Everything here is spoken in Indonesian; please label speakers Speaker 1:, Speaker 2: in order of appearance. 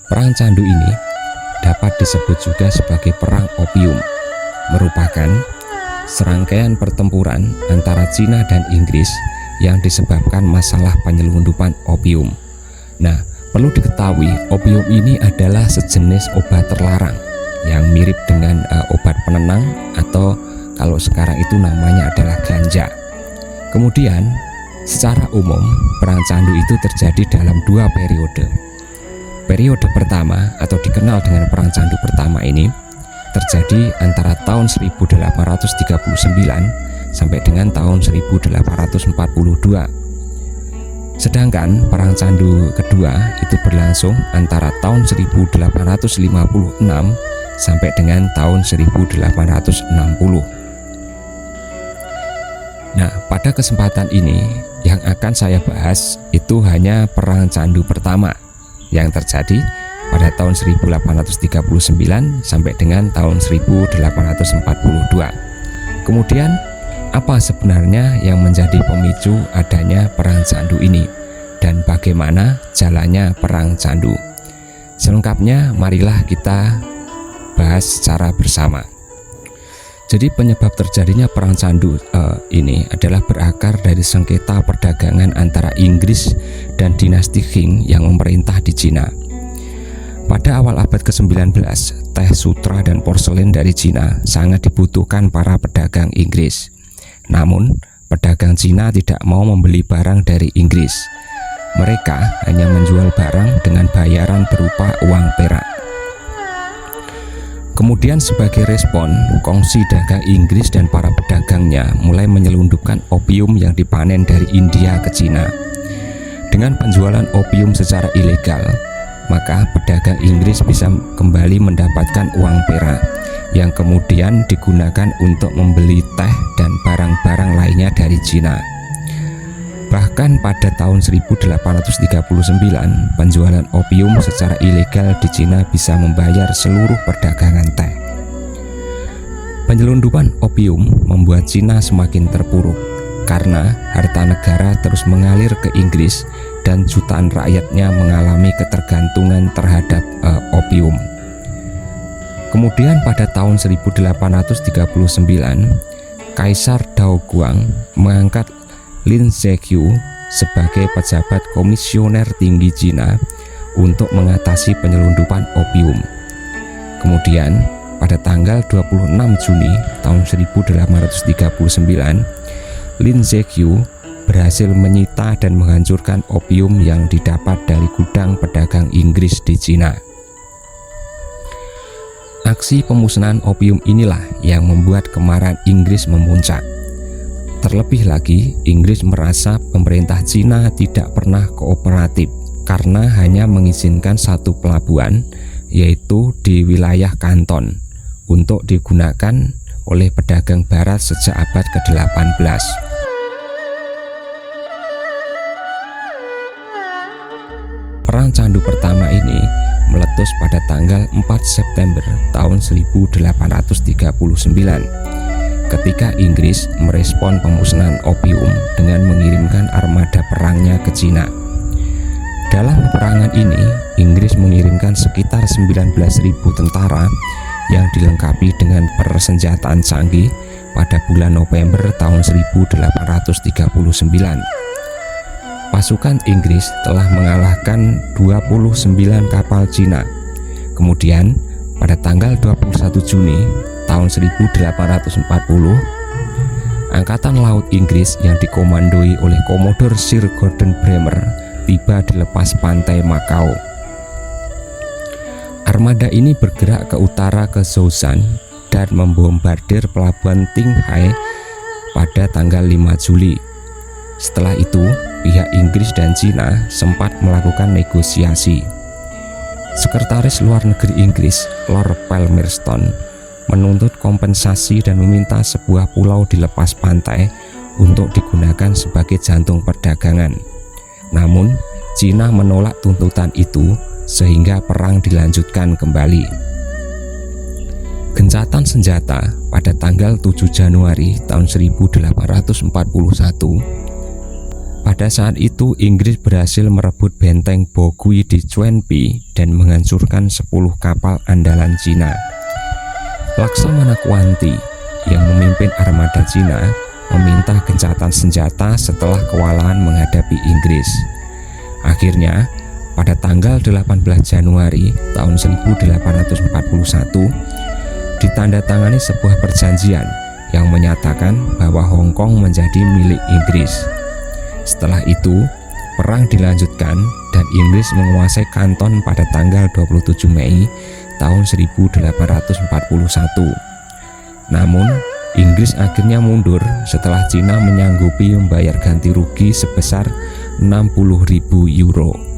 Speaker 1: Perang Candu ini dapat disebut juga sebagai Perang Opium, merupakan serangkaian pertempuran antara Cina dan Inggris yang disebabkan masalah penyelundupan opium. Nah, perlu diketahui opium ini adalah sejenis obat terlarang yang mirip dengan obat penenang atau kalau sekarang itu namanya adalah ganja. Kemudian, secara umum Perang Candu itu terjadi dalam dua periode. Periode pertama atau dikenal dengan Perang Candu pertama ini terjadi antara tahun 1839 sampai dengan tahun 1842. Sedangkan Perang Candu kedua itu berlangsung antara tahun 1856 sampai dengan tahun 1860. Nah, pada kesempatan ini yang akan saya bahas itu hanya Perang Candu pertama yang terjadi pada tahun 1839 sampai dengan tahun 1842. Kemudian, apa sebenarnya yang menjadi pemicu adanya Perang Candu ini dan bagaimana jalannya Perang Candu? Selengkapnya marilah kita bahas secara bersama. Jadi penyebab terjadinya Perang Candu ini adalah berakar dari sengketa perdagangan antara Inggris dan dinasti Qing yang memerintah di Cina. Pada awal abad ke-19, teh sutra dan porselen dari Cina sangat dibutuhkan para pedagang Inggris. Namun, pedagang Cina tidak mau membeli barang dari Inggris. Mereka hanya menjual barang dengan bayaran berupa uang perak. Kemudian sebagai respon, kongsi dagang Inggris dan para pedagangnya mulai menyelundupkan opium yang dipanen dari India ke Cina. Dengan penjualan opium secara ilegal, maka pedagang Inggris bisa kembali mendapatkan uang perak yang kemudian digunakan untuk membeli teh dan barang-barang lainnya dari Cina. Bahkan pada tahun 1839, penjualan opium secara ilegal di Cina bisa membayar seluruh perdagangan teh. Penyelundupan opium membuat Cina semakin terpuruk karena harta negara terus mengalir ke Inggris dan jutaan rakyatnya mengalami ketergantungan terhadap opium. Kemudian pada tahun 1839, Kaisar Daoguang mengangkat Lin Zheqiu sebagai pejabat komisioner tinggi Cina untuk mengatasi penyelundupan opium. Kemudian pada tanggal 26 Juni tahun 1839, Lin Zheqiu berhasil menyita dan menghancurkan opium yang didapat dari gudang pedagang Inggris di Cina. Aksi pemusnahan opium inilah yang membuat kemarahan Inggris memuncak. Terlebih lagi, Inggris merasa pemerintah Cina tidak pernah kooperatif karena hanya mengizinkan satu pelabuhan, yaitu di wilayah Kanton, untuk digunakan oleh pedagang barat sejak abad ke-18. Perang Candu pertama ini meletus pada tanggal 4 September tahun 1839 ketika Inggris merespon pemusnahan opium dengan mengirimkan armada perangnya ke Cina. Dalam peperangan ini, Inggris mengirimkan sekitar 19.000 tentara yang dilengkapi dengan persenjataan canggih pada bulan November tahun 1839. Pasukan Inggris telah mengalahkan 29 kapal Cina. Kemudian, pada tanggal 21 Juni tahun 1840, Angkatan Laut Inggris yang dikomandoi oleh Komodor Sir Gordon Bremer tiba di lepas pantai Makau. Armada ini bergerak ke utara ke Zhoushan dan membombardir pelabuhan Qinghai pada tanggal 5 Juli. Setelah itu, pihak Inggris dan Cina sempat melakukan negosiasi. Sekretaris Luar Negeri Inggris, Lord Palmerston, menuntut kompensasi dan meminta sebuah pulau di lepas pantai untuk digunakan sebagai jantung perdagangan. Namun, Cina menolak tuntutan itu sehingga perang dilanjutkan kembali. Gencatan senjata pada tanggal 7 Januari tahun 1841, Pada saat itu Inggris berhasil merebut benteng Bogui di Chuenpi dan menghancurkan 10 kapal andalan Cina. Laksamana Kwanti yang memimpin armada Cina meminta gencatan senjata setelah kewalahan menghadapi Inggris. Akhirnya pada tanggal 18 Januari tahun 1841 ditandatangani sebuah perjanjian yang menyatakan bahwa Hong Kong menjadi milik Inggris. Setelah itu, perang dilanjutkan dan Inggris menguasai Kanton pada tanggal 27 Mei tahun 1841. Namun, Inggris akhirnya mundur setelah Cina menyanggupi membayar ganti rugi sebesar 60.000 euro.